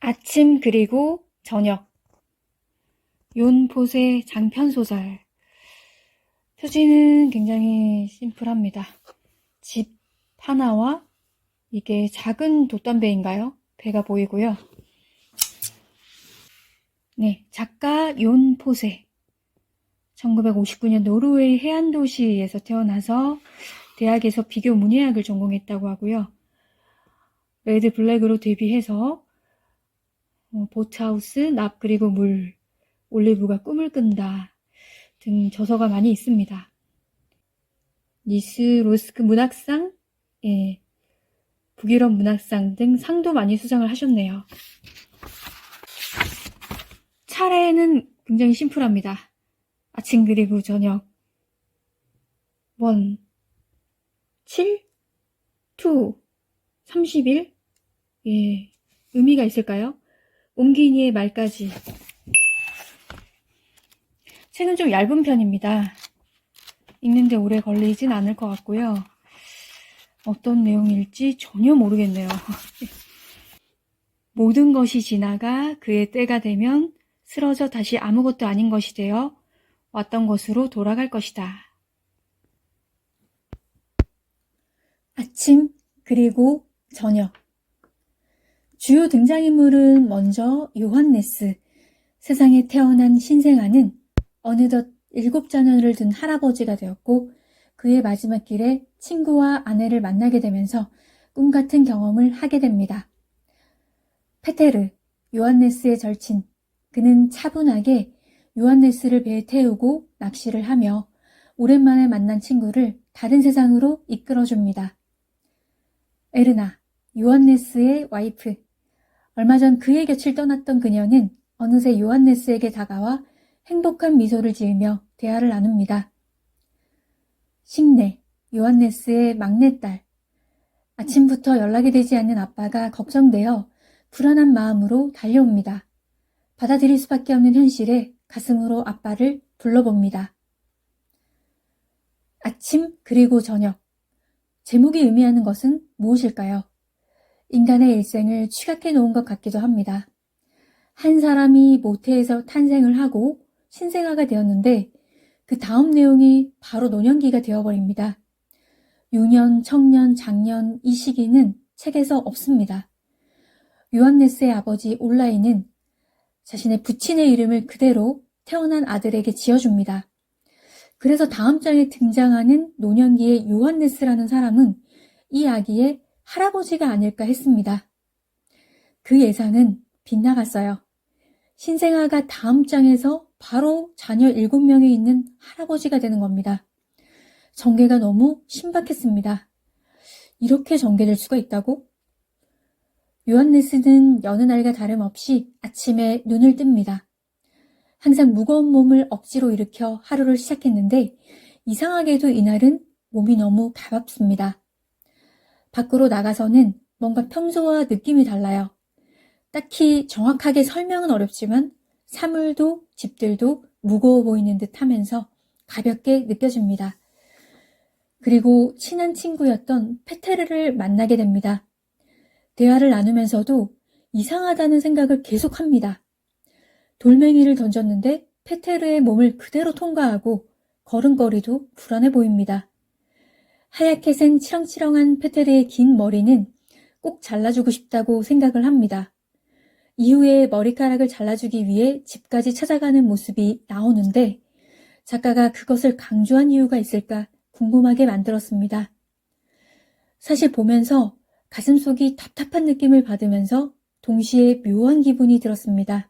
아침 그리고 저녁. 윤포세 장편소설. 표지는 굉장히 심플합니다. 집 하나와 이게 작은 돛담배인가요? 배가 보이고요. 네, 작가 윤포세. 1959년 노르웨이 해안도시에서 태어나서 대학에서 비교 문예학을 전공했다고 하고요. 레드 블랙으로 데뷔해서 보트하우스, 납 그리고 물, 올리브가 꿈을 끈다 등 저서가 많이 있습니다. 니스 로스크 문학상, 북유럽 문학상 등 상도 많이 수상을 하셨네요. 차례는 굉장히 심플합니다. 아침 그리고 저녁. 1, 7, 2, 30일. 의미가 있을까요? 옮기니의 말까지. 책은 좀 얇은 편입니다. 읽는데 오래 걸리진 않을 것 같고요. 어떤 내용일지 전혀 모르겠네요. 모든 것이 지나가 그의 때가 되면 쓰러져 다시 아무것도 아닌 것이 되어 왔던 것으로 돌아갈 것이다. 아침 그리고 저녁. 주요 등장인물은 먼저 요한네스, 세상에 태어난 신생아는 어느덧 7자녀를 둔 할아버지가 되었고 그의 마지막 길에 친구와 아내를 만나게 되면서 꿈같은 경험을 하게 됩니다. 페테르, 요한네스의 절친. 그는 차분하게 요한네스를 배에 태우고 낚시를 하며 오랜만에 만난 친구를 다른 세상으로 이끌어줍니다. 에르나, 요한네스의 와이프. 얼마 전 그의 곁을 떠났던 그녀는 어느새 요한네스에게 다가와 행복한 미소를 지으며 대화를 나눕니다. 식내, 요한네스의 막내딸. 아침부터 연락이 되지 않는 아빠가 걱정되어 불안한 마음으로 달려옵니다. 받아들일 수밖에 없는 현실에 가슴으로 아빠를 불러봅니다. 아침 그리고 저녁. 제목이 의미하는 것은 무엇일까요? 인간의 일생을 취각해 놓은 것 같기도 합니다. 한 사람이 모태에서 탄생을 하고 신생아가 되었는데 그 다음 내용이 바로 노년기가 되어버립니다. 유년, 청년, 장년 이 시기는 책에서 없습니다. 요한네스의 아버지 올라이는 자신의 부친의 이름을 그대로 태어난 아들에게 지어줍니다. 그래서 다음 장에 등장하는 노년기의 요한네스라는 사람은 이 아기의 할아버지가 아닐까 했습니다. 그 예상은 빗나갔어요. 신생아가 다음 장에서 바로 자녀 7명이 있는 할아버지가 되는 겁니다. 전개가 너무 신박했습니다. 이렇게 전개될 수가 있다고? 요한네스는 여느 날과 다름없이 아침에 눈을 뜹니다. 항상 무거운 몸을 억지로 일으켜 하루를 시작했는데 이상하게도 이날은 몸이 너무 가볍습니다. 밖으로 나가서는 뭔가 평소와 느낌이 달라요. 딱히 정확하게 설명은 어렵지만 사물도 집들도 무거워 보이는 듯 하면서 가볍게 느껴집니다. 그리고 친한 친구였던 페테르를 만나게 됩니다. 대화를 나누면서도 이상하다는 생각을 계속합니다. 돌멩이를 던졌는데 페테르의 몸을 그대로 통과하고 걸음걸이도 불안해 보입니다. 하얗게 센 치렁치렁한 페테르의 긴 머리는 꼭 잘라주고 싶다고 생각을 합니다. 이후에 머리카락을 잘라주기 위해 집까지 찾아가는 모습이 나오는데 작가가 그것을 강조한 이유가 있을까 궁금하게 만들었습니다. 사실 보면서 가슴속이 답답한 느낌을 받으면서 동시에 묘한 기분이 들었습니다.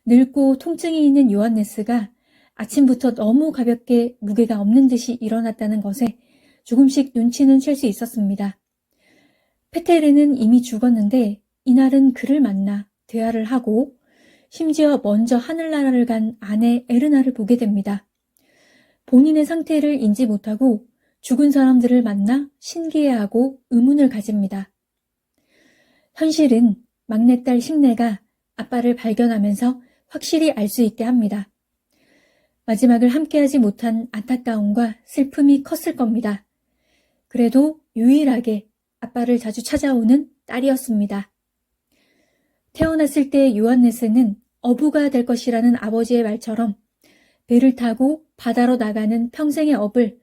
늙고 통증이 있는 요한네스가 아침부터 너무 가볍게 무게가 없는 듯이 일어났다는 것에 조금씩 눈치는 챌 수 있었습니다. 페테르는 이미 죽었는데 이날은 그를 만나 대화를 하고 심지어 먼저 하늘나라를 간 아내 에르나를 보게 됩니다. 본인의 상태를 인지 못하고 죽은 사람들을 만나 신기해하고 의문을 가집니다. 현실은 막내딸 식내가 아빠를 발견하면서 확실히 알 수 있게 합니다. 마지막을 함께하지 못한 안타까움과 슬픔이 컸을 겁니다. 그래도 유일하게 아빠를 자주 찾아오는 딸이었습니다. 태어났을 때 요한네스는 어부가 될 것이라는 아버지의 말처럼 배를 타고 바다로 나가는 평생의 업을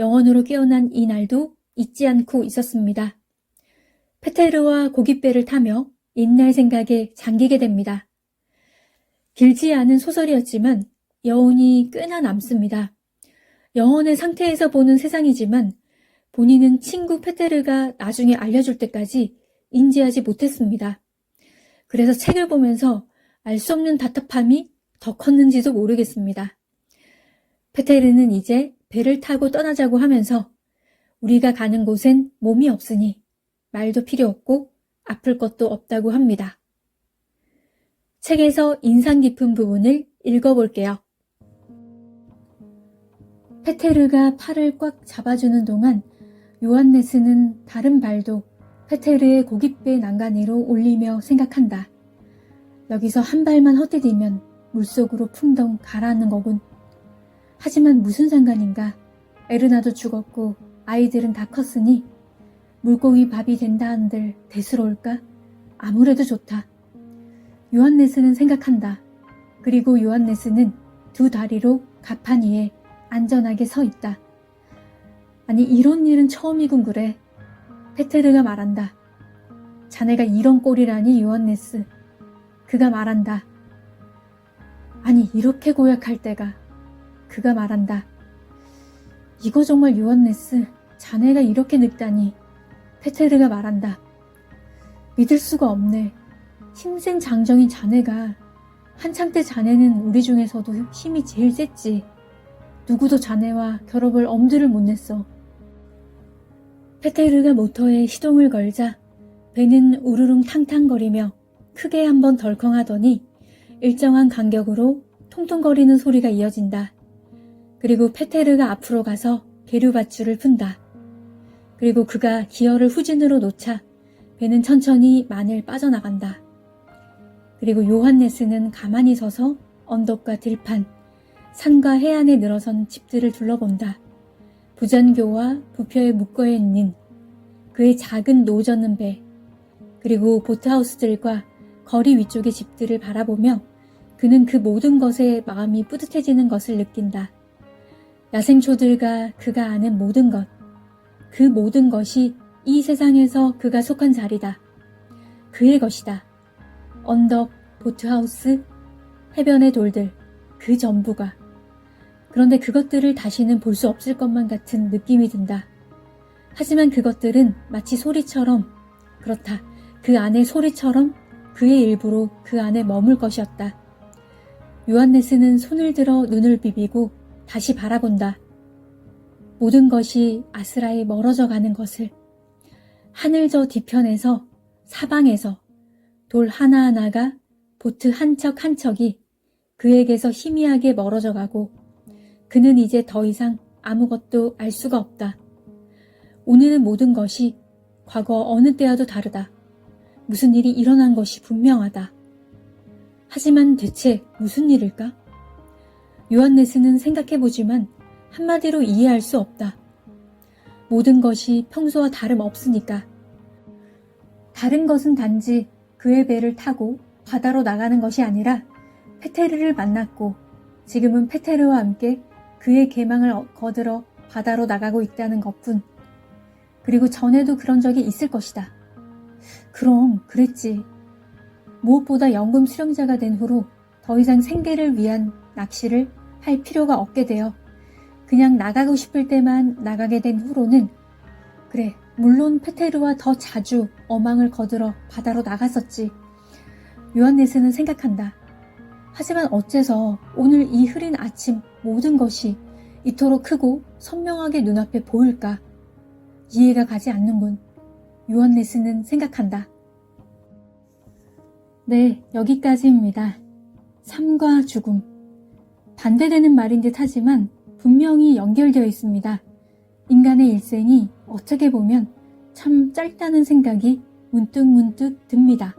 영원으로 깨어난 이 날도 잊지 않고 있었습니다. 페테르와 고깃배를 타며 옛날 생각에 잠기게 됩니다. 길지 않은 소설이었지만 여운이 꽤나 남습니다. 영혼의 상태에서 보는 세상이지만 본인은 친구 페테르가 나중에 알려줄 때까지 인지하지 못했습니다. 그래서 책을 보면서 알 수 없는 답답함이 더 컸는지도 모르겠습니다. 페테르는 이제 배를 타고 떠나자고 하면서 우리가 가는 곳엔 몸이 없으니 말도 필요 없고 아플 것도 없다고 합니다. 책에서 인상 깊은 부분을 읽어볼게요. 페테르가 팔을 꽉 잡아주는 동안 요한네스는 다른 발도 페테르의 고깃배 난간 위로 올리며 생각한다. 여기서 한 발만 헛디디면 물속으로 풍덩 가라앉는 거군. 하지만 무슨 상관인가. 에르나도 죽었고 아이들은 다 컸으니 물고기 밥이 된다 한들 대수로울까? 아무래도 좋다. 요한네스는 생각한다. 그리고 요한네스는 두 다리로 갑판 위에 안전하게 서 있다. 아니 이런 일은 처음이군 그래. 페테르가 말한다. 자네가 이런 꼴이라니 요한네스. 그가 말한다. 아니 이렇게 고약할 때가. 그가 말한다. 이거 정말 요한네스. 자네가 이렇게 늙다니. 페테르가 말한다. 믿을 수가 없네. 힘센 장정인 자네가 한창 때 자네는 우리 중에서도 힘이 제일 셌지. 누구도 자네와 결합을 엄두를 못 냈어. 페테르가 모터에 시동을 걸자 배는 우르릉 탕탕거리며 크게 한번 덜컹하더니 일정한 간격으로 통통거리는 소리가 이어진다. 그리고 페테르가 앞으로 가서 계류밧줄을 푼다. 그리고 그가 기어를 후진으로 놓자 배는 천천히 만일 빠져나간다. 그리고 요한네스는 가만히 서서 언덕과 들판, 산과 해안에 늘어선 집들을 둘러본다. 부전교와 부표에 묶어 있는 그의 작은 노젓는 배, 그리고 보트하우스들과 거리 위쪽의 집들을 바라보며 그는 그 모든 것에 마음이 뿌듯해지는 것을 느낀다. 야생초들과 그가 아는 모든 것, 그 모든 것이 이 세상에서 그가 속한 자리다. 그의 것이다. 언덕, 보트하우스, 해변의 돌들, 그 전부가. 그런데 그것들을 다시는 볼 수 없을 것만 같은 느낌이 든다. 하지만 그것들은 마치 소리처럼, 그렇다. 그 안의 소리처럼 그의 일부로 그 안에 머물 것이었다. 요한네스는 손을 들어 눈을 비비고 다시 바라본다. 모든 것이 아스라에 멀어져 가는 것을. 하늘 저 뒤편에서, 사방에서 돌 하나하나가 보트 한 척 한 척이 그에게서 희미하게 멀어져 가고 그는 이제 더 이상 아무것도 알 수가 없다. 오늘은 모든 것이 과거 어느 때와도 다르다. 무슨 일이 일어난 것이 분명하다. 하지만 대체 무슨 일일까? 요한네스는 생각해보지만 한마디로 이해할 수 없다. 모든 것이 평소와 다름없으니까. 다른 것은 단지 그의 배를 타고 바다로 나가는 것이 아니라 페테르를 만났고 지금은 페테르와 함께 그의 계망을 거들어 바다로 나가고 있다는 것뿐. 그리고 전에도 그런 적이 있을 것이다. 그럼 그랬지. 무엇보다 연금 수령자가 된 후로 더 이상 생계를 위한 낚시를 할 필요가 없게 되어 그냥 나가고 싶을 때만 나가게 된 후로는 그래, 물론 페테르와 더 자주 어망을 거들어 바다로 나갔었지. 요한네스는 생각한다. 하지만 어째서 오늘 이 흐린 아침 모든 것이 이토록 크고 선명하게 눈앞에 보일까? 이해가 가지 않는군. 요한네스는 생각한다. 네, 여기까지입니다. 삶과 죽음. 반대되는 말인 듯 하지만 분명히 연결되어 있습니다. 인간의 일생이 어떻게 보면 참 짧다는 생각이 문득문득 듭니다.